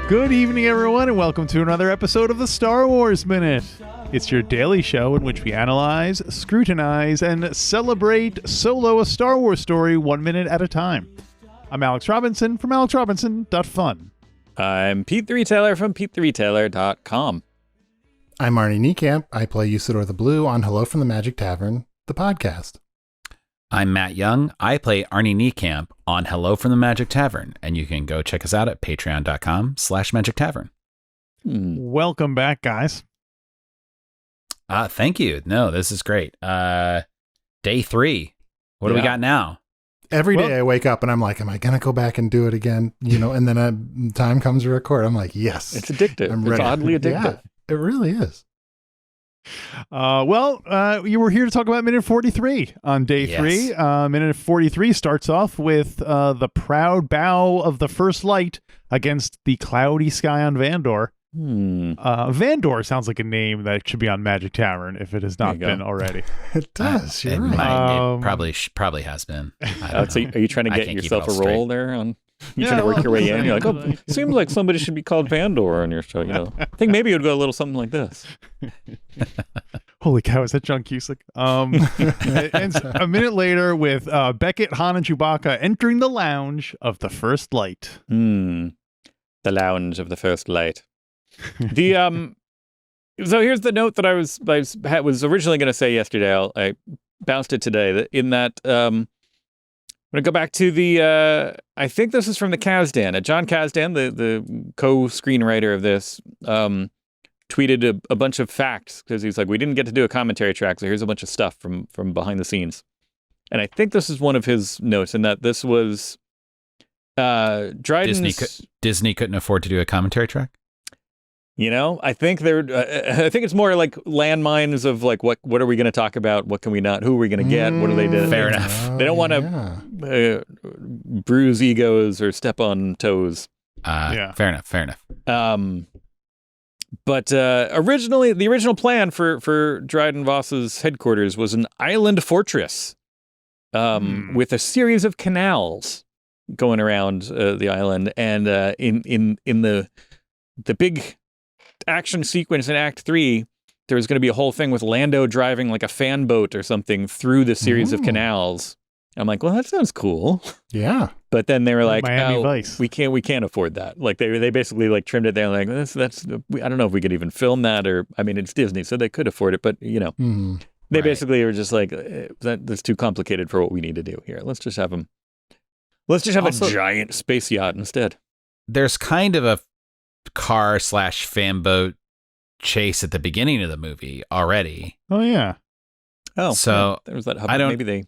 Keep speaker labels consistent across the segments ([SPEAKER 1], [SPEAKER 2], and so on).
[SPEAKER 1] Good evening, everyone, and welcome to another episode of the Star Wars Minute. It's your daily show in which we analyze, scrutinize, and celebrate solo a Star Wars story 1 minute at a time. I'm Alex Robinson from alexrobinson.fun.
[SPEAKER 2] I'm Pete the Retailer from PeteTheRetailer.com.
[SPEAKER 3] I'm Arnie Niekamp. I play Usador the Blue on Hello from the Magic Tavern, the podcast.
[SPEAKER 4] I'm Matt Young. I play Arnie Niekamp on Hello from the Magic Tavern, and you can go check us out at patreon.com/Magic Tavern.
[SPEAKER 1] Welcome back, guys.
[SPEAKER 4] Thank you. No, this is great. Day 3. What do we got now?
[SPEAKER 3] Every day I wake up and I'm like, am I going to go back and do it again? You know, and then time comes to record. I'm like, yes.
[SPEAKER 2] It's addictive.
[SPEAKER 3] I'm ready.
[SPEAKER 2] It's oddly addictive.
[SPEAKER 3] Yeah, it really is.
[SPEAKER 1] You were here to talk about minute 43 on day 3. Minute 43 starts off with the proud bow of the first light against the cloudy sky on Vandor. Vandor sounds like a name that should be on Magic Tavern if it has not been already.
[SPEAKER 3] It does. You're
[SPEAKER 4] It
[SPEAKER 3] right.
[SPEAKER 4] it probably has been.
[SPEAKER 2] So are you trying to get yourself a role there? You're trying to work your way in? You're like, oh, seems like somebody should be called Vandor on your show. You know, I think maybe it would go a little something like this.
[SPEAKER 1] Holy cow, is that John Cusack? And a minute later with Beckett, Han, and Chewbacca entering the lounge of the first light.
[SPEAKER 2] The lounge of the first light. So here's the note that I was originally going to say yesterday. I bounced it today. I'm going to go back to the, I think this is from the Kasdan. John Kasdan, the co-screenwriter of this, tweeted a bunch of facts because he's like, we didn't get to do a commentary track, so here's a bunch of stuff from behind the scenes. And I think this is one of his notes, in that this was Dryden's...
[SPEAKER 4] Disney couldn't afford to do a commentary track?
[SPEAKER 2] You know, I think it's more like landmines of like, what are we going to talk about? What can we not? Who are we going to get? What do they do?
[SPEAKER 4] Fair enough.
[SPEAKER 2] They don't want to bruise egos or step on toes.
[SPEAKER 4] Fair enough.
[SPEAKER 2] But originally, the original plan for Dryden Voss's headquarters was an island fortress with a series of canals going around the island, and in the big action sequence in Act 3, there was going to be a whole thing with Lando driving like a fan boat or something through the series of canals. I'm like, well, that sounds cool.
[SPEAKER 3] Yeah.
[SPEAKER 2] But then they were like,
[SPEAKER 1] Miami Vice.
[SPEAKER 2] we can't afford that. Like they basically like trimmed it down. Like that's I don't know if we could even film that, or I mean, it's Disney, so they could afford it, but you know, they basically were just like, that's too complicated for what we need to do here. Let's just have a giant space yacht instead.
[SPEAKER 4] There's kind of a car/fan boat chase at the beginning of the movie already.
[SPEAKER 1] Oh, yeah.
[SPEAKER 2] Oh,
[SPEAKER 4] so
[SPEAKER 2] there was that. Maybe they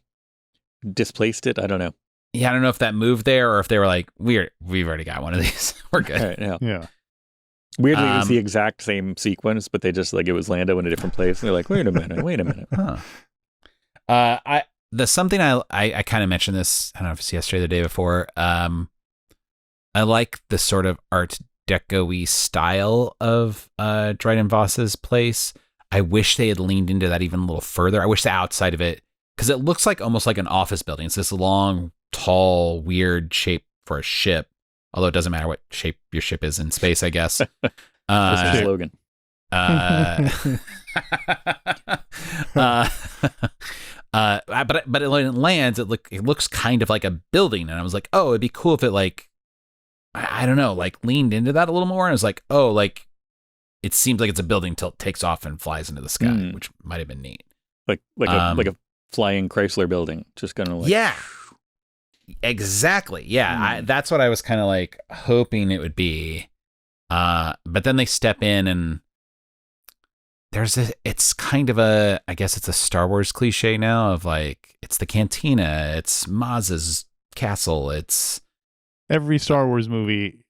[SPEAKER 2] displaced it. I don't know.
[SPEAKER 4] Yeah, I don't know if that moved there or if they were like, we've already got one of these. We're good.
[SPEAKER 2] Right, yeah.
[SPEAKER 1] Yeah.
[SPEAKER 2] Weirdly, it was the exact same sequence, but they just like, it was Lando in a different place. And they're like, wait a minute.
[SPEAKER 4] Huh. Something I kind of mentioned this, I don't know if it's yesterday or the day before. I like the sort of Art Deco-y style of Dryden Voss's place. I wish they had leaned into that even a little further. I wish the outside of it, because it looks like almost like an office building. It's this long, tall, weird shape for a ship. Although it doesn't matter what shape your ship is in space, I guess.
[SPEAKER 2] That's the slogan.
[SPEAKER 4] But when it lands, it looks kind of like a building, and I was like, oh, it'd be cool if it like, I don't know, like leaned into that a little more. And I was like, oh, like it seems like it's a building till it takes off and flies into the sky, which might have been neat.
[SPEAKER 2] Like a flying Chrysler building, just kind of like,
[SPEAKER 4] yeah, exactly. Yeah, that's what I was kind of like hoping it would be. But then they step in, and it's kind of I guess it's a Star Wars cliche now of like, it's the cantina, it's Maz's castle, it's
[SPEAKER 1] Every Star Wars movie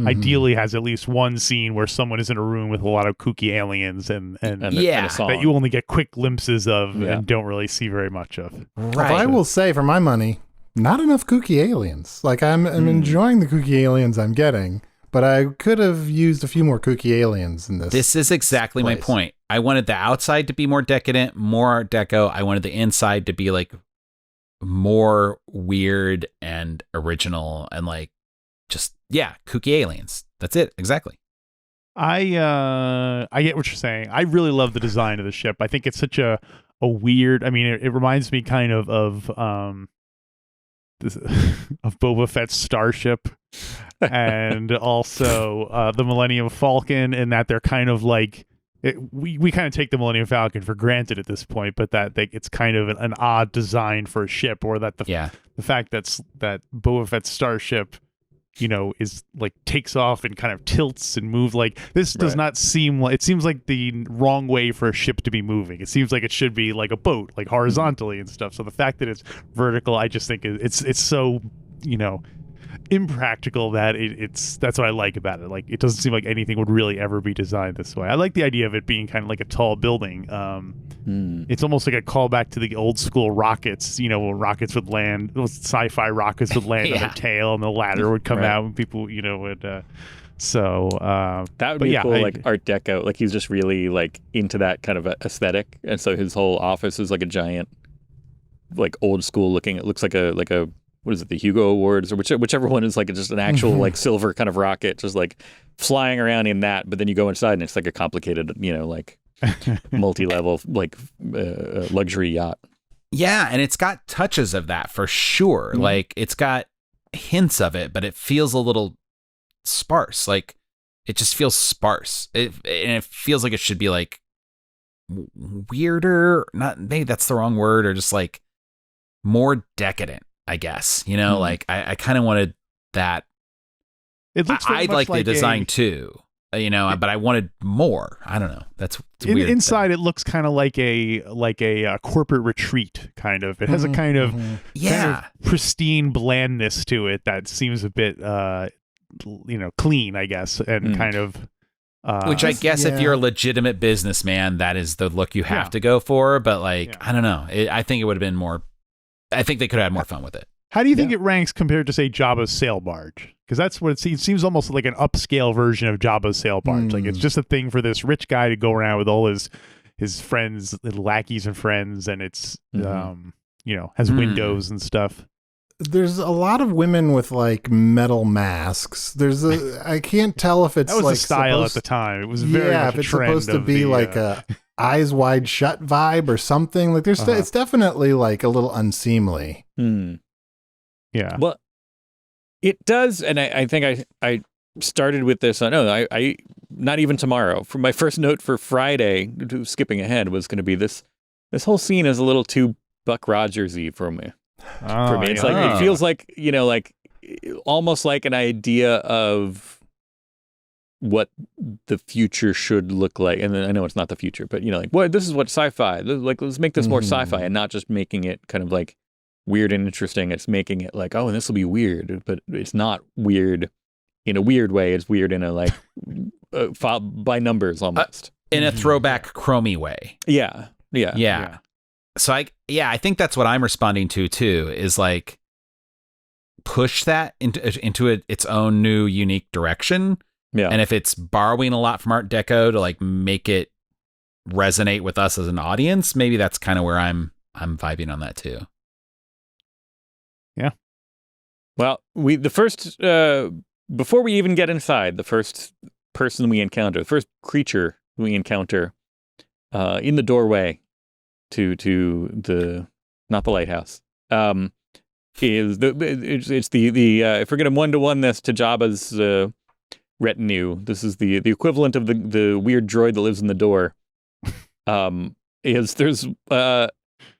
[SPEAKER 1] ideally has at least one scene where someone is in a room with a lot of kooky aliens and
[SPEAKER 2] a song
[SPEAKER 1] that you only get quick glimpses of and don't really see very much of.
[SPEAKER 3] Right. I will say, for my money, not enough kooky aliens. Like I'm enjoying the kooky aliens I'm getting, but I could have used a few more kooky aliens in this.
[SPEAKER 4] This is exactly my point. I wanted the outside to be more decadent, more Art Deco. I wanted the inside to be like more weird and original and like just, yeah, kooky aliens. That's it. Exactly.
[SPEAKER 1] I get what you're saying. I really love the design of the ship. I think it's such a weird. I mean, it reminds me kind of this, of Boba Fett's starship, and also the Millennium Falcon, in that they're kind of like we kind of take the Millennium Falcon for granted at this point, but that it's kind of an odd design for a ship, or that the fact that Boba Fett's starship, is like takes off and kind of tilts and move like this does not seem like, it seems like the wrong way for a ship to be moving. It seems like it should be like a boat, like horizontally and stuff. So the fact that it's vertical, I just think it's so, impractical that that's what I like about it. Like, it doesn't seem like anything would really ever be designed this way. I like the idea of it being kind of like a tall building. It's almost like a callback to the old school rockets, when rockets would land, those sci-fi rockets would land on their tail and the ladder would come out and people, would
[SPEAKER 2] that would be cool, like Art Deco. Like, he's just really like into that kind of aesthetic, and so his whole office is like a giant, like old school looking. It looks like a what is it, the Hugo Awards, or whichever one is like just an actual like silver kind of rocket, just like flying around in that. But then you go inside and it's like a complicated, like multi-level like luxury yacht.
[SPEAKER 4] Yeah, and it's got touches of that for sure. Like, it's got hints of it, but it feels a little sparse. Like, it just feels sparse. And it feels like it should be like weirder. Not, maybe that's the wrong word, or just like more decadent, I guess. Like, I kind of wanted that.
[SPEAKER 1] It looks
[SPEAKER 4] I like the design too. But I wanted more. I don't know. That's weird.
[SPEAKER 1] Inside, it looks kind of like a corporate retreat, kind of. It has a kind of pristine blandness to it that seems a bit, clean, I guess, and kind of.
[SPEAKER 4] Which I guess if you're a legitimate businessman, that is the look you have to go for. But I don't know. I think it would have been more. I think they could have had more fun with it.
[SPEAKER 1] How do you think it ranks compared to, say, Jabba's sail barge? Because that's what it seems. It seems almost like an upscale version of Jabba's sail barge. Like, it's just a thing for this rich guy to go around with all his friends, lackeys and friends, and it's has windows and stuff.
[SPEAKER 3] There's a lot of women with like metal masks. I can't tell if it's
[SPEAKER 1] that was
[SPEAKER 3] like
[SPEAKER 1] the style at the time. It was very much
[SPEAKER 3] if
[SPEAKER 1] a
[SPEAKER 3] it's
[SPEAKER 1] trend
[SPEAKER 3] supposed to be like a Eyes Wide Shut vibe or something. Like, it's definitely like a little unseemly.
[SPEAKER 1] Yeah.
[SPEAKER 2] Well, it does, and I think I started with this. I not even tomorrow. For my first note for Friday, skipping ahead, was going to be this whole scene is a little too Buck Rogers-y for me. It's like, it feels like, like almost like an idea of what the future should look like. And then I know it's not the future, but this is what sci-fi, like, let's make this more sci-fi, and not just making it kind of like weird and interesting. It's making it like, oh, and this will be weird, but it's not weird in a weird way. It's weird in a like by numbers almost,
[SPEAKER 4] in a throwback Chromie way.
[SPEAKER 2] Yeah.
[SPEAKER 4] So I think that's what I'm responding to too, is like push that into its own new unique direction. Yeah. And if it's borrowing a lot from Art Deco to like make it resonate with us as an audience, maybe that's kind of where I'm vibing on that too.
[SPEAKER 1] Yeah.
[SPEAKER 2] Well, the first before we even get inside, the first person we encounter, the first creature we encounter in the doorway to the not the lighthouse is it's the if we're going to 1-to-1 this to Jabba's retinue, this is the equivalent of the weird droid that lives in the door. There's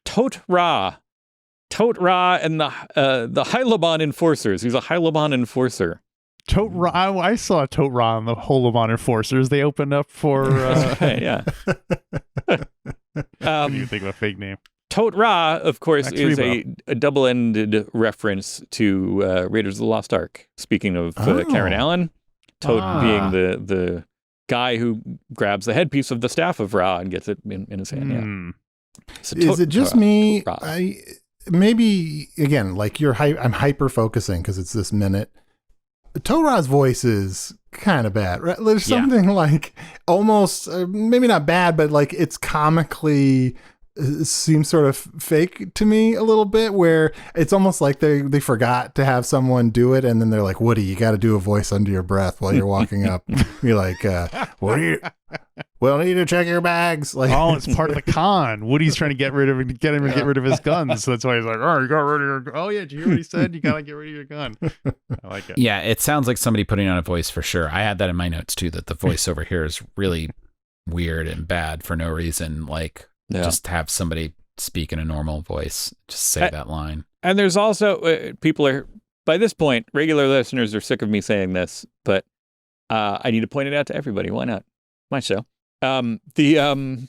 [SPEAKER 2] Tot Ra and the Hyloban enforcers. He's a Hyloban enforcer.
[SPEAKER 1] Tot Ra, I saw Tot Ra and the Hyloban enforcers. They opened up for
[SPEAKER 2] yeah.
[SPEAKER 1] What do you think of a fake name?
[SPEAKER 2] Tot Ra, of course, is a double-ended reference to Raiders of the Lost Ark. Speaking of Karen Allen, Tot being the guy who grabs the headpiece of the staff of Ra and gets it in his hand. Yeah.
[SPEAKER 3] So is it just me? Maybe again, like I'm hyper focusing because it's this minute. Tot Ra's voice is kind of bad, right? There's something like almost maybe not bad, but like it's comically seems sort of fake to me a little bit, where it's almost like they forgot to have someone do it, and then they're like, Woody, you got to do a voice under your breath while you're walking up. You're like, Woody, we'll need to check your bags. Like,
[SPEAKER 1] oh, it's part of the con. Woody's trying to get him to get rid of his guns. So that's why he's like, oh, you got rid of your. Oh yeah, did you hear what he said? You gotta get rid of your gun. I like it.
[SPEAKER 4] Yeah, it sounds like somebody putting on a voice for sure. I had that in my notes too. That the voice over here is really weird and bad for no reason. Like, just have somebody speak in a normal voice. Just say that line. And
[SPEAKER 2] there's also people are, by this point, regular listeners are sick of me saying this, but I need to point it out to everybody. Why not? My show. The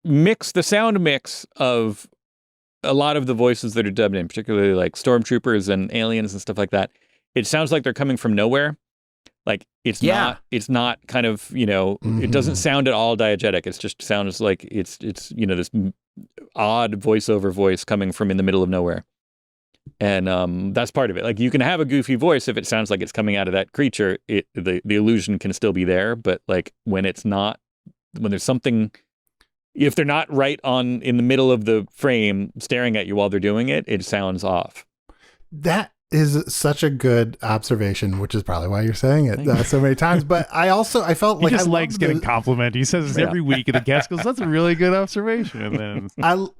[SPEAKER 2] mix, the sound mix of a lot of the voices that are dubbed in, particularly like stormtroopers and aliens and stuff like that, it sounds like they're coming from nowhere. Like it's not kind of, it doesn't sound at all diegetic. It just sounds like it's this odd voiceover voice coming from in the middle of nowhere. And that's part of it. Like, you can have a goofy voice if it sounds like it's coming out of that creature. The illusion can still be there, but like when it's not, when there's something, if they're not right on in the middle of the frame staring at you while they're doing it, it sounds off.
[SPEAKER 3] That is such a good observation, which is probably why you're saying it so many times. But I felt like
[SPEAKER 1] he just likes getting complimented. He says this every week, and the guest goes, "That's a really good observation." And then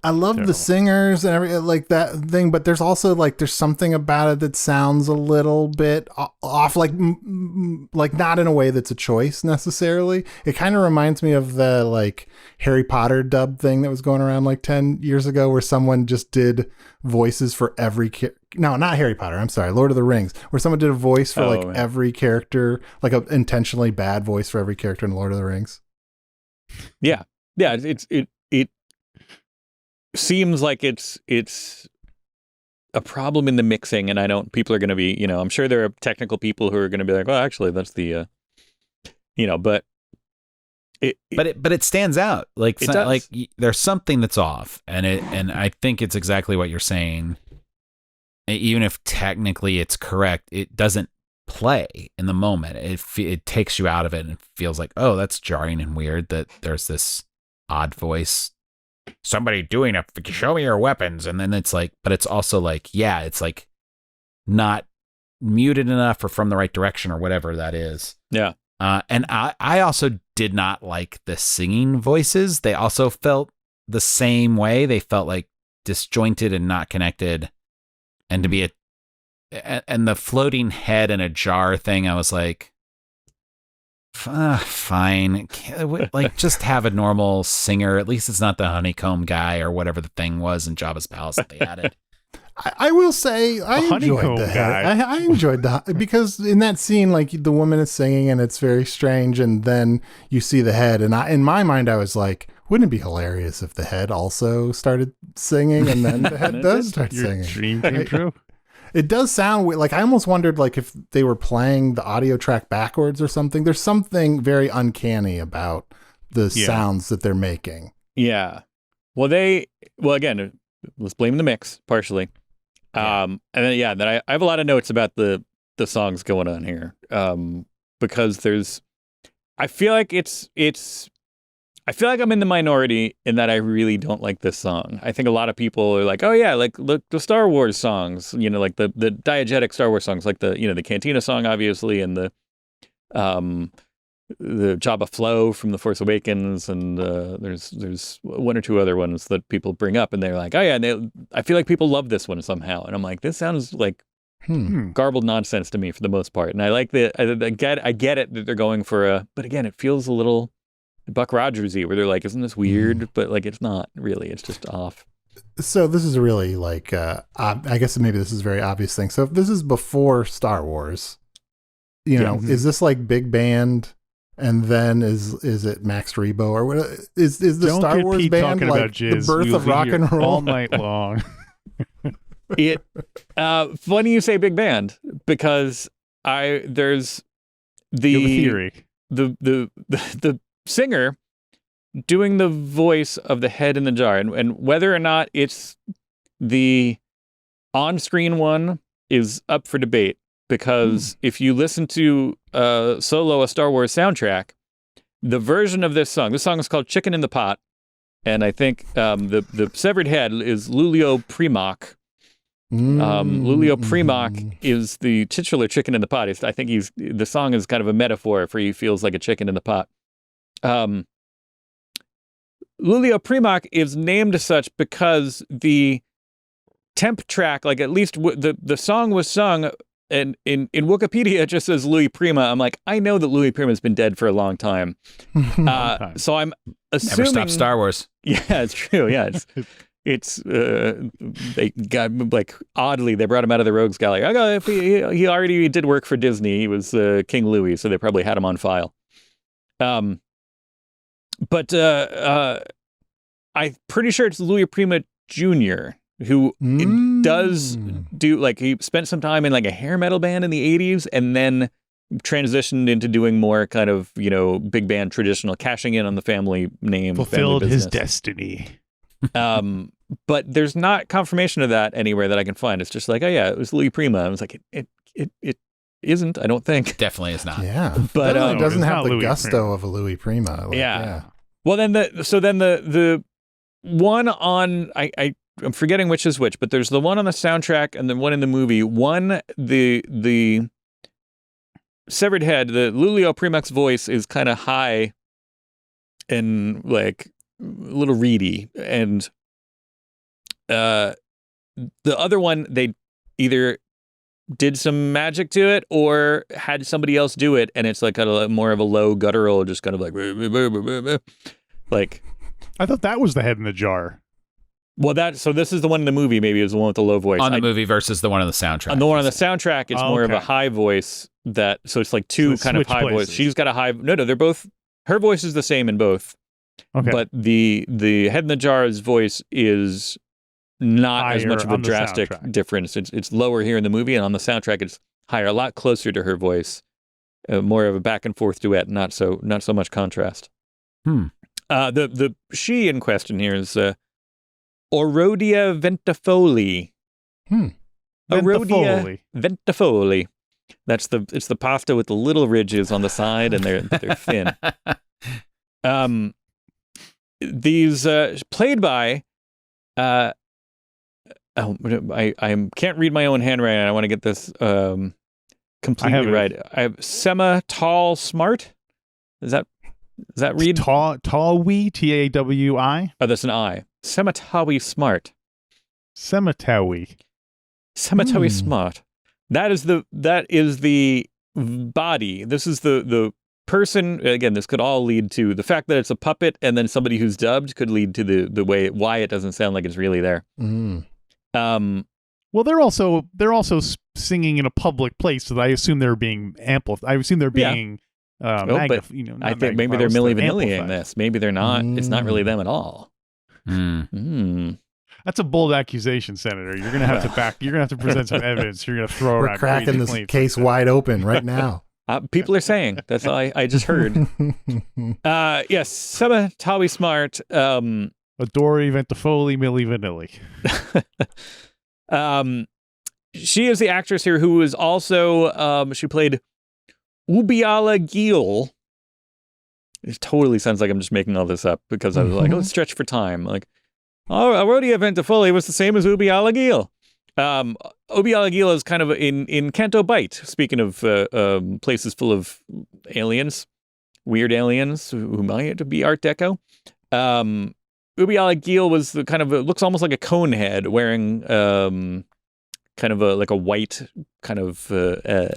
[SPEAKER 3] I love the singers and everything like that thing, but there's also like there's something about it that sounds a little bit off, like not in a way that's a choice necessarily. It kind of reminds me of the like Harry Potter dub thing that was going around like 10 years ago, where someone just did voices for every no, not Harry Potter. I'm sorry, Lord of the Rings, where someone did a voice for every character, like an intentionally bad voice for every character in Lord of the Rings.
[SPEAKER 2] Yeah. It seems like it's a problem in the mixing, and people are going to be, I'm sure there are technical people who are going to be like, well, actually, that's the, but.
[SPEAKER 4] But it stands out. Like, it's not, like there's something that's off, and I think it's exactly what you're saying. Even if technically it's correct, it doesn't play in the moment. It takes you out of it and feels like, oh, that's jarring and weird that there's this odd voice, somebody doing show me your weapons, and then it's like, but it's also like, yeah, it's like not muted enough or from the right direction or whatever that is.
[SPEAKER 2] Yeah.
[SPEAKER 4] And I also did not like the singing voices. They also felt the same way. They felt like disjointed and not connected. And to be and the floating head in a jar thing, I was like, fine. Like, just have a normal singer. At least it's not the honeycomb guy or whatever the thing was in Jabba's palace that they added.
[SPEAKER 3] I will say I enjoyed the head. I enjoyed because in that scene, like, the woman is singing and it's very strange, and then you see the head, and in my mind I was like, wouldn't it be hilarious if the head also started singing, and then the head does start singing?
[SPEAKER 1] Your dream came true.
[SPEAKER 3] It does sound like, I almost wondered like if they were playing the audio track backwards or something. There's something very uncanny about the sounds that they're making.
[SPEAKER 2] Yeah. Well, again, let's blame the mix partially. And then I have a lot of notes about the songs going on here. Because I feel like I'm in the minority in that I really don't like this song. I think a lot of people are like, oh yeah, like, look, the Star Wars songs, like the diegetic Star Wars songs, like the Cantina song, obviously, and the Jabba flow from The Force Awakens, and there's one or two other ones that people bring up, and they're like, oh yeah, I feel like people love this one somehow, and I'm like, this sounds like garbled nonsense to me for the most part, and I like I get it that they're going for but again, it feels a little Buck Rogers-y, where they're like, isn't this weird? But like, it's not really, it's just off.
[SPEAKER 3] So this is really like, I guess maybe this is a very obvious thing. So if this is before Star Wars, is this like big band? And then is it Max Rebo, or what is the
[SPEAKER 1] Don't
[SPEAKER 3] Star Wars
[SPEAKER 1] Pete
[SPEAKER 3] band like
[SPEAKER 1] the
[SPEAKER 3] birth of rock and roll
[SPEAKER 1] all night long?
[SPEAKER 2] Funny you say big band, because there's the
[SPEAKER 1] theory.
[SPEAKER 2] The singer doing the voice of the head in the jar, and whether or not it's the on-screen one is up for debate, because if you listen to Solo, a Star Wars soundtrack, the version of this song is called Chicken in the Pot, And I think the severed head is Lulio Primoc. Lulio Primoc is the titular chicken in the pot. I think the song is kind of a metaphor for he feels like a chicken in the pot. Lulio Primoc is named as such because the temp track, like at least the song was sung, and in Wikipedia it just says Louis Prima. I'm like, I know that Louis Prima has been dead for a long time. So I'm assuming
[SPEAKER 4] Never stopped Star Wars.
[SPEAKER 2] Yeah, it's true. Yeah, it's they got like oddly they brought him out of the Rogues Gallery. I go, if he already did work for Disney. He was King Louis, so they probably had him on file. But I'm pretty sure it's Louis Prima Jr. who does do, like, he spent some time in like a hair metal band in the 80s and then transitioned into doing more kind of, big band traditional, cashing in on the family name.
[SPEAKER 1] Fulfilled his destiny.
[SPEAKER 2] But there's not confirmation of that anywhere that I can find. It's just like, oh yeah, it was Louis Prima. I was like, it isn't, I don't think.
[SPEAKER 4] Definitely is not.
[SPEAKER 3] Yeah.
[SPEAKER 2] But
[SPEAKER 3] it doesn't have the
[SPEAKER 1] Louis
[SPEAKER 3] gusto
[SPEAKER 1] Prima.
[SPEAKER 3] of a Louis Prima. Like,
[SPEAKER 2] yeah. Well, then the one on, I'm forgetting which is which, but there's the one on the soundtrack and the one in the movie. One, the severed head, the Lulio Primac's voice is kind of high and like a little reedy. And the other one, they either did some magic to it or had somebody else do it, and it's like a more of a low guttural, just kind of like
[SPEAKER 1] I thought that was the head in the jar.
[SPEAKER 2] Well, so this is the one in the movie. Maybe is the one with the low voice
[SPEAKER 4] on the movie versus the one on the soundtrack.
[SPEAKER 2] On the one on the soundtrack, it's more of a high voice. So it's like two kind of high voice. She's got a high. No, they're both. Her voice is the same in both. Okay. But the head in the jar's voice is not higher, as much of a drastic difference. It's lower here in the movie, and on the soundtrack, it's higher, a lot closer to her voice. More of a back and forth duet, not so much contrast. The she in question here is Orodia ventifoli. Orodia ventifoli. It's the pasta with the little ridges on the side, and they're thin. These played by I can't read my own handwriting. I want to get this completely right. I have Sema Tall Smart. Does that read?
[SPEAKER 1] Tawi, Tawi?
[SPEAKER 2] Oh, that's an I. Sematawi Smart.
[SPEAKER 1] Sematawi
[SPEAKER 2] Smart. That is the body. This is the person. Again, this could all lead to the fact that it's a puppet, and then somebody who's dubbed could lead to the way why it doesn't sound like it's really there.
[SPEAKER 1] Well, they're also singing in a public place, so I assume they're being amplified. I assume they're being
[SPEAKER 2] I think maybe they're Milli Vanilli-ing this. Maybe they're not. It's not really them at all.
[SPEAKER 1] That's a bold accusation, Senator. You're gonna have to present some evidence. You're gonna throw around.
[SPEAKER 3] We're cracking this case wide open right now.
[SPEAKER 2] People are saying. That's all I just heard. Yes, Sema Tawi Smart.
[SPEAKER 1] Adori Ventifoli, Milli Vanilli.
[SPEAKER 2] She is the actress here who is also she played Ubiala Gil. It totally sounds like I'm just making all this up because I was like, let's stretch for time. Like, Orodia ventifoli was the same as Ubiala Gil. Ubiala Gil is kind of in Canto Bight. Speaking of places full of aliens, weird aliens who might be Art Deco. Ubiala Gil was the kind of looks almost like a cone head, wearing kind of like a white kind of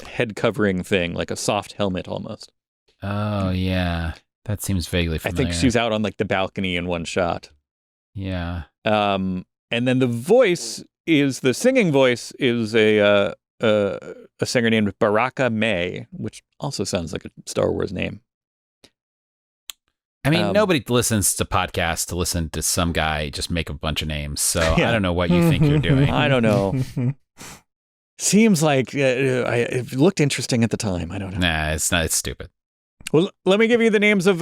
[SPEAKER 2] head covering thing, like a soft helmet almost.
[SPEAKER 4] Oh yeah, that seems vaguely familiar.
[SPEAKER 2] I think she's out on like the balcony in one shot.
[SPEAKER 4] Yeah.
[SPEAKER 2] And then the singing voice is a singer named Baraka May, which also sounds like a Star Wars name.
[SPEAKER 4] I mean, nobody listens to podcasts to listen to some guy just make a bunch of names. So I don't know what you think you're doing.
[SPEAKER 2] I don't know. Seems like it looked interesting at the time. I don't know.
[SPEAKER 4] Nah, it's not. It's stupid.
[SPEAKER 2] Well, let me give you the names of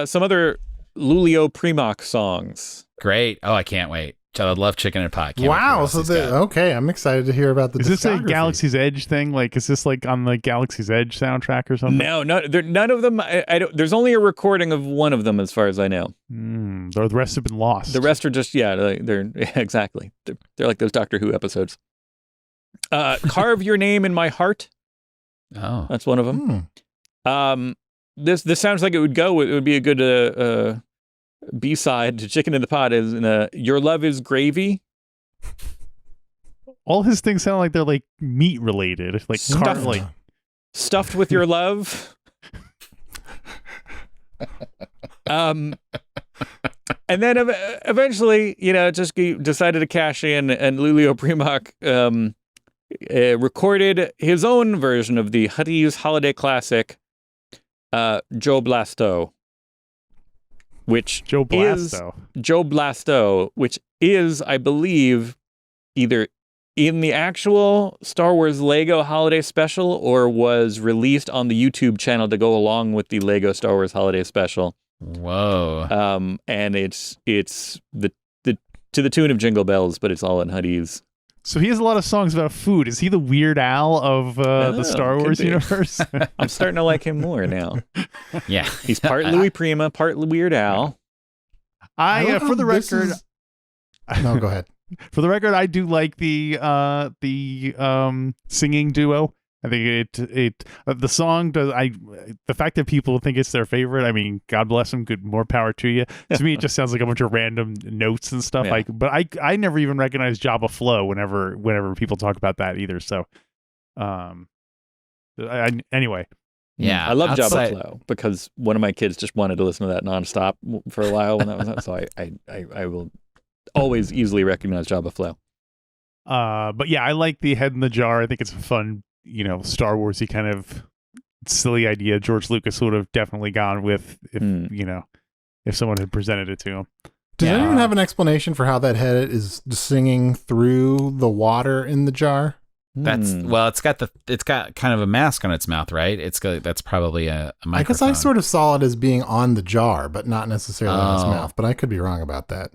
[SPEAKER 2] some other Lulio Primoc songs.
[SPEAKER 4] Great. Oh, I can't wait. I would love Chicken and Pot.
[SPEAKER 3] Wow. So okay, I'm excited to hear about the.
[SPEAKER 1] Is this a Galaxy's Edge thing? Like, is this like on the Galaxy's Edge soundtrack or something?
[SPEAKER 2] No, none of them. I don't. There's only a recording of one of them, as far as I know.
[SPEAKER 1] The rest have been lost.
[SPEAKER 2] The rest are just they're exactly. They're like those Doctor Who episodes. Carve Your Name in My Heart.
[SPEAKER 4] Oh,
[SPEAKER 2] That's one of them. This sounds like it would be a good B-side to Chicken in the Pot. Is Your Love Is Gravy.
[SPEAKER 1] All his things sound like they're like meat related, like
[SPEAKER 2] Stuffed with Your Love. And then eventually, just decided to cash in, and Lulio Primac recorded his own version of the Huddy's holiday classic, Joe Blasto, which is, I believe, either in the actual Star Wars Lego holiday special or was released on the YouTube channel to go along with the Lego Star Wars holiday special.
[SPEAKER 4] Whoa.
[SPEAKER 2] And it's the to the tune of Jingle Bells, but it's all in Huddy's.
[SPEAKER 1] So he has a lot of songs about food. Is he the Weird Al of the Star Wars universe?
[SPEAKER 2] I'm starting to like him more now.
[SPEAKER 4] Yeah.
[SPEAKER 2] He's part Louis Prima, part Weird Al.
[SPEAKER 1] For the record...
[SPEAKER 3] No, go ahead.
[SPEAKER 1] For the record, I do like the singing duo. I think the song does. The fact that people think it's their favorite. I mean, God bless them. Good, more power to you. To me, it just sounds like a bunch of random notes and stuff.
[SPEAKER 2] Yeah.
[SPEAKER 1] But I never even recognize Jabba Flow whenever people talk about that either. So, anyway.
[SPEAKER 4] Yeah,
[SPEAKER 2] I love Jabba Flow because one of my kids just wanted to listen to that nonstop for a while when that was out. So I will always easily recognize Jabba Flow.
[SPEAKER 1] But yeah, I like the Head in the Jar. I think it's a fun, Star Warsy kind of silly idea. George Lucas would have definitely gone with if someone had presented it to him.
[SPEAKER 3] Does anyone have an explanation for how that head is singing through the water in the jar?
[SPEAKER 4] It's got kind of a mask on its mouth, right? That's probably a microphone.
[SPEAKER 3] I guess I sort of saw it as being on the jar, but not necessarily on its mouth. But I could be wrong about that.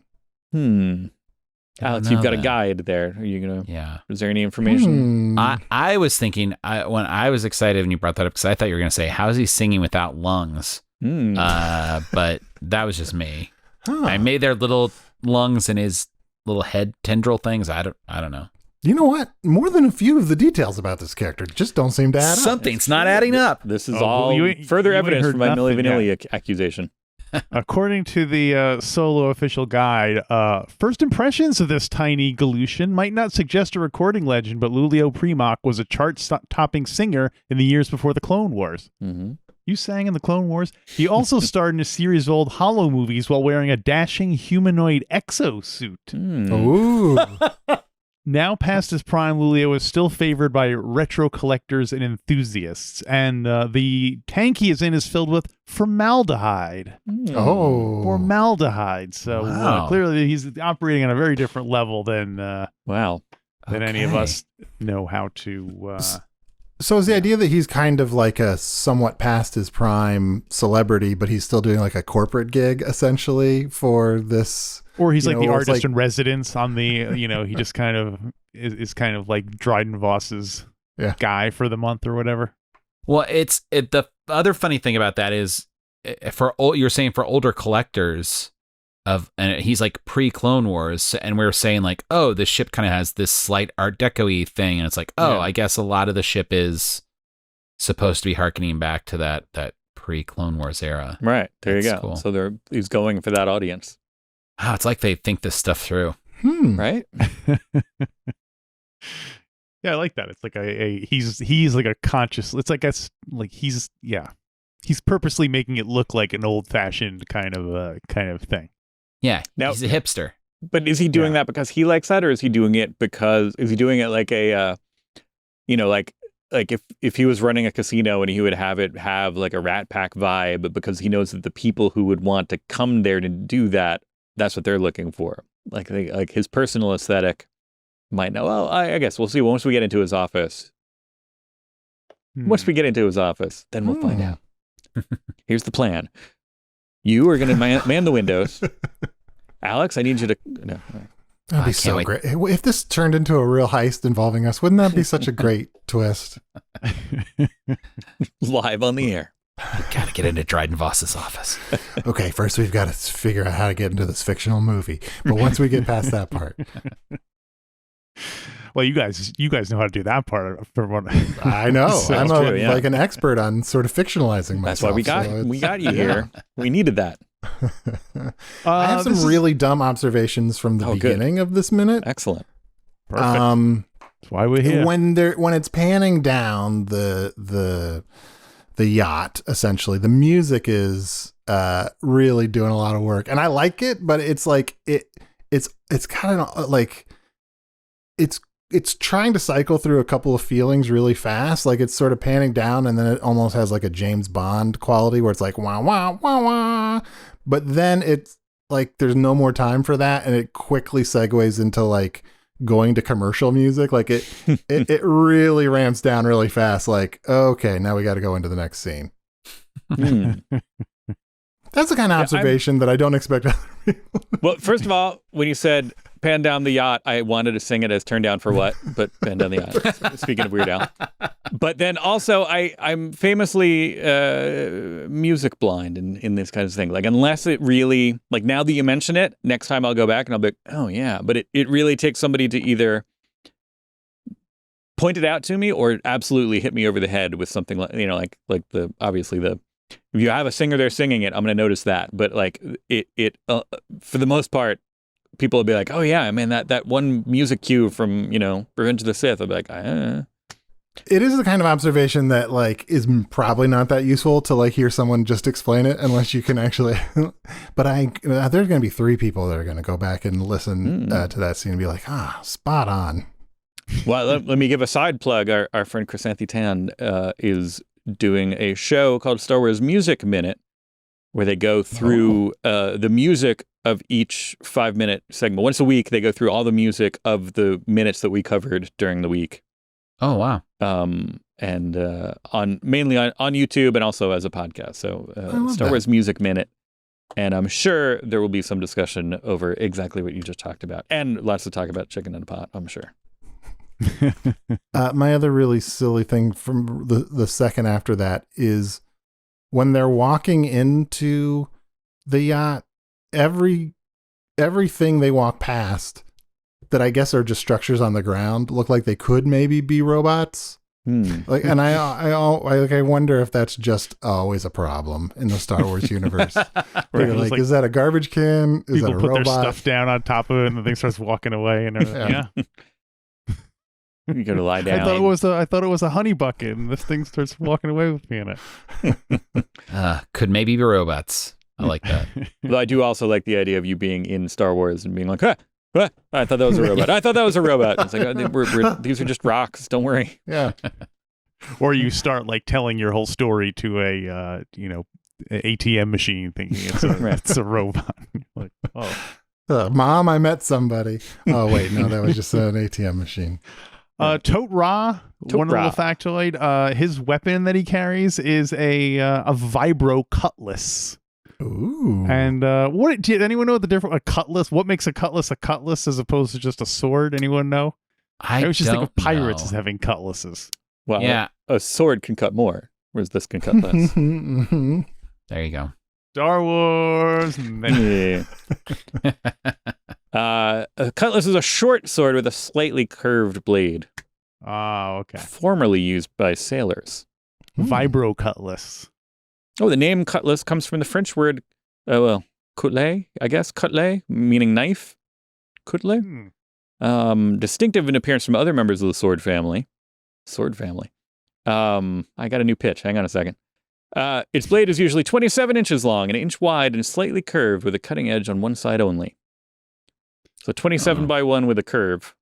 [SPEAKER 2] Alex, you've got a guide there. Are you gonna?
[SPEAKER 4] Yeah.
[SPEAKER 2] Is there any information?
[SPEAKER 4] I was thinking when I was excited when you brought that up because I thought you were gonna say how is he singing without lungs? But that was just me. I made their little lungs and his little head tendril things. I don't know.
[SPEAKER 3] You know what? More than a few of the details about this character just don't seem to add up.
[SPEAKER 4] Something's not adding up.
[SPEAKER 2] This is all further evidence for my Milli Vanilli accusation.
[SPEAKER 1] According to the Solo official guide, first impressions of this tiny Galushian might not suggest a recording legend, but Lulio Primac was a chart-topping singer in the years before the Clone Wars.
[SPEAKER 2] Mm-hmm.
[SPEAKER 1] You sang in the Clone Wars? He also starred in a series of old Hollow movies while wearing a dashing humanoid exosuit.
[SPEAKER 3] Ooh.
[SPEAKER 1] Now past his prime, Lulio is still favored by retro collectors and enthusiasts, and the tank he is in is filled with formaldehyde. Formaldehyde. So clearly he's operating on a very different level than any of us know how to...
[SPEAKER 3] So is the idea that he's kind of like a somewhat past his prime celebrity, but he's still doing like a corporate gig essentially for this?
[SPEAKER 1] Or he's like the artist in residence on the, he just kind of is kind of like Dryden Voss's guy for the month or whatever.
[SPEAKER 4] Well, the other funny thing about that is you're saying for older collectors and he's like pre-Clone Wars, and we were saying like, oh, the ship kind of has this slight Art Deco-y thing, and it's like, I guess a lot of the ship is supposed to be harkening back to that pre-Clone Wars era.
[SPEAKER 2] Right, there you go.
[SPEAKER 4] Cool.
[SPEAKER 2] So he's going for that audience.
[SPEAKER 4] Wow, it's like they think this stuff through.
[SPEAKER 2] Right?
[SPEAKER 1] Yeah, I like that. It's like he's like a conscious. It's like he's purposely making it look like an old-fashioned kind of thing.
[SPEAKER 4] Yeah,
[SPEAKER 2] now,
[SPEAKER 4] he's a hipster.
[SPEAKER 2] But is he doing that because he likes that, or is he doing it like a, like if he was running a casino and he would have like a Rat Pack vibe because he knows that the people who would want to come there to do that, that's what they're looking for. Like his personal aesthetic might know. Well, I guess we'll see once we get into his office. Once we get into his office, then we'll find out. Here's the plan. You are going to man the windows. Alex, I need you to... No.
[SPEAKER 3] That'd be so great. If this turned into a real heist involving us, wouldn't that be such a great twist?
[SPEAKER 2] Live on the air.
[SPEAKER 4] We gotta get into Dryden Voss's office.
[SPEAKER 3] Okay, first we've got to figure out how to get into this fictional movie. But once we get past that part,
[SPEAKER 1] Well, you guys know how to do that part for one.
[SPEAKER 3] I know
[SPEAKER 1] So-
[SPEAKER 3] I'm
[SPEAKER 2] True, yeah.
[SPEAKER 3] like an expert on sort of fictionalizing myself.
[SPEAKER 2] That's why we
[SPEAKER 3] so
[SPEAKER 2] got you here. We needed that.
[SPEAKER 3] I have some really dumb observations from the
[SPEAKER 2] Oh, good.
[SPEAKER 3] beginning of this minute.
[SPEAKER 2] Excellent.
[SPEAKER 1] Perfect. That's why we're here.
[SPEAKER 3] when it's panning down the yacht, essentially the music is really doing a lot of work, and I like it, but it's like it's kind of like it's trying to cycle through a couple of feelings really fast. Like it's sort of panning down, and then it almost has like a James Bond quality where it's like wah wah wah wah, but then it's like there's no more time for that, and it quickly segues into like going to commercial music. Like it really ramps down really fast. Like, okay, now we got to go into the next scene. That's the kind of observation that I don't expect other people.
[SPEAKER 2] Well, first of all, when you said pan down the yacht, I wanted to sing it as turn down for what, but pan down the yacht. Speaking of Weird Al. But then also I'm famously music blind in this kind of thing. Like unless it really, like now that you mention it, next time I'll go back and I'll be like, oh yeah. But it really takes somebody to either point it out to me or absolutely hit me over the head with something like, like the, obviously if you have a singer there singing it, I'm going to notice that. But like it for the most part, people will be like, oh yeah, man, that one music cue from, Revenge of the Sith. I'll be like,
[SPEAKER 3] It is the kind of observation that like is probably not that useful to like hear someone just explain it unless you can actually, but there's going to be 3 people that are going to go back and listen to that scene and be like, spot on.
[SPEAKER 2] Well, let me give a side plug. Our friend Chrysanthi Tan is doing a show called Star Wars Music Minute, where they go through the music of each 5-minute segment. Once a week, they go through all the music of the minutes that we covered during the week.
[SPEAKER 4] Oh, wow.
[SPEAKER 2] And mainly on YouTube and also as a podcast. So Star Wars Music Minute. And I'm sure there will be some discussion over exactly what you just talked about. And lots to talk about chicken in a pot, I'm sure.
[SPEAKER 3] My other really silly thing from the second after that is when they're walking into the yacht, everything they walk past that I guess are just structures on the ground look like they could maybe be robots. Like, and I wonder if that's just always a problem in the Star Wars universe.
[SPEAKER 1] Right,
[SPEAKER 3] like, is that a garbage can? Is that
[SPEAKER 1] people
[SPEAKER 3] a
[SPEAKER 1] put
[SPEAKER 3] robot?
[SPEAKER 1] their stuff down on top of it, and the thing starts walking away, and everything. Yeah.
[SPEAKER 2] You got to lie down.
[SPEAKER 1] I thought it was a honey bucket, and this thing starts walking away with me in it.
[SPEAKER 4] Could maybe be robots. I like that.
[SPEAKER 2] But I do also like the idea of you being in Star Wars and being like, I thought that was a robot. I thought that was a robot. It's like, these are just rocks. Don't worry.
[SPEAKER 3] Yeah.
[SPEAKER 1] Or you start like telling your whole story to a ATM machine, thinking it's a robot. Like,
[SPEAKER 3] Mom, I met somebody. Oh wait, no, that was just an ATM machine.
[SPEAKER 1] Tote Ra, one little factoid. His weapon that he carries is a vibro cutlass.
[SPEAKER 3] Ooh.
[SPEAKER 1] And did anyone know the difference? A cutlass. What makes a cutlass as opposed to just a sword? Anyone know? I always just think of pirates as having cutlasses.
[SPEAKER 2] Well, yeah, a sword can cut more, whereas this can cut less.
[SPEAKER 4] There you go.
[SPEAKER 1] Star Wars.
[SPEAKER 2] Yeah. A cutlass is a short sword with a slightly curved blade.
[SPEAKER 1] Oh, okay.
[SPEAKER 2] Formerly used by sailors.
[SPEAKER 1] Vibro cutlass.
[SPEAKER 2] Oh, the name cutlass comes from the French word, coutelet, I guess, coutelet, meaning knife. Coutelet. Distinctive in appearance from other members of the sword family. I got a new pitch. Hang on a second. Its blade is usually 27 inches long, an inch wide, and slightly curved with a cutting edge on one side only. So 27 by 1 with a curve.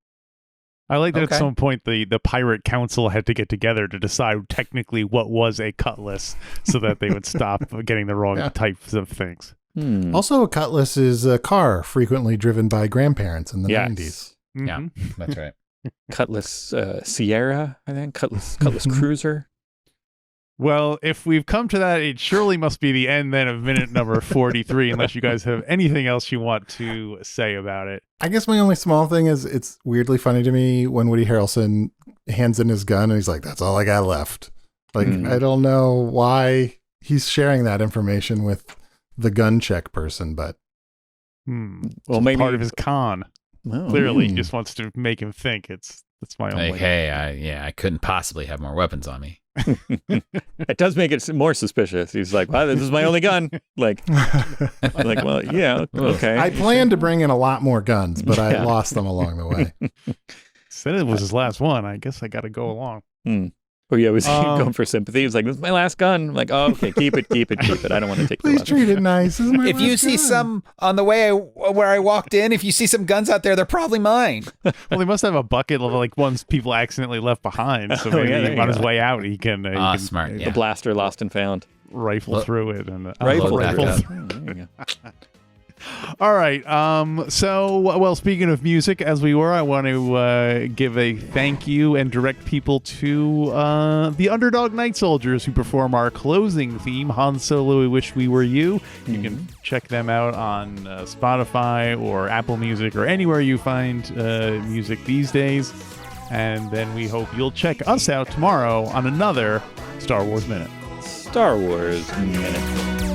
[SPEAKER 1] I like that at some point the pirate council had to get together to decide technically what was a cutlass so that they would stop getting the wrong types of things.
[SPEAKER 3] Also, a cutlass is a car frequently driven by grandparents in the 90s.
[SPEAKER 1] Mm-hmm.
[SPEAKER 4] Yeah, that's right.
[SPEAKER 2] Cutlass Sierra, I think. Cutlass Cruiser.
[SPEAKER 1] Well, if we've come to that, it surely must be the end then of minute number 43, unless you guys have anything else you want to say about it.
[SPEAKER 3] I guess my only small thing is it's weirdly funny to me when Woody Harrelson hands in his gun and he's like, that's all I got left. Like, I don't know why he's sharing that information with the gun check person, but
[SPEAKER 2] Well, maybe
[SPEAKER 1] part of his con.
[SPEAKER 2] Oh.
[SPEAKER 1] Clearly, he just wants to make him think that's my only.
[SPEAKER 4] Like, hey, I couldn't possibly have more weapons on me.
[SPEAKER 2] It does make it more suspicious. He's like, "Wow, this is my only gun." Like, well, yeah, okay.
[SPEAKER 3] I planned to bring in a lot more guns, but I lost them along the way.
[SPEAKER 1] Said it was his last one. I guess I got to go along.
[SPEAKER 2] Oh yeah, was he going for sympathy? He was like, "This is my last gun." I'm like, "Oh, okay, keep it. I don't want to take the
[SPEAKER 3] Please
[SPEAKER 2] weapon."
[SPEAKER 3] treat it nice. This is my
[SPEAKER 4] If you
[SPEAKER 3] last
[SPEAKER 4] see
[SPEAKER 3] gun.
[SPEAKER 4] some on the way where I walked in, if you see some guns out there, they're probably mine.
[SPEAKER 1] Well, they must have a bucket of like ones people accidentally left behind. So maybe
[SPEAKER 2] there you
[SPEAKER 1] on his
[SPEAKER 2] go.
[SPEAKER 1] way out, he can,
[SPEAKER 4] Smart.
[SPEAKER 2] The
[SPEAKER 4] Yeah.
[SPEAKER 2] blaster lost and found.
[SPEAKER 1] rifle through it and
[SPEAKER 2] Rifle
[SPEAKER 4] back
[SPEAKER 2] through. There you go.
[SPEAKER 1] All right. So, speaking of music, as we were, I want to give a thank you and direct people to the Underdog Night Soldiers who perform our closing theme, Han Solo, We Wish We Were You. You can check them out on Spotify or Apple Music or anywhere you find music these days. And then we hope you'll check us out tomorrow on another Star Wars Minute.
[SPEAKER 2] Star Wars Minute.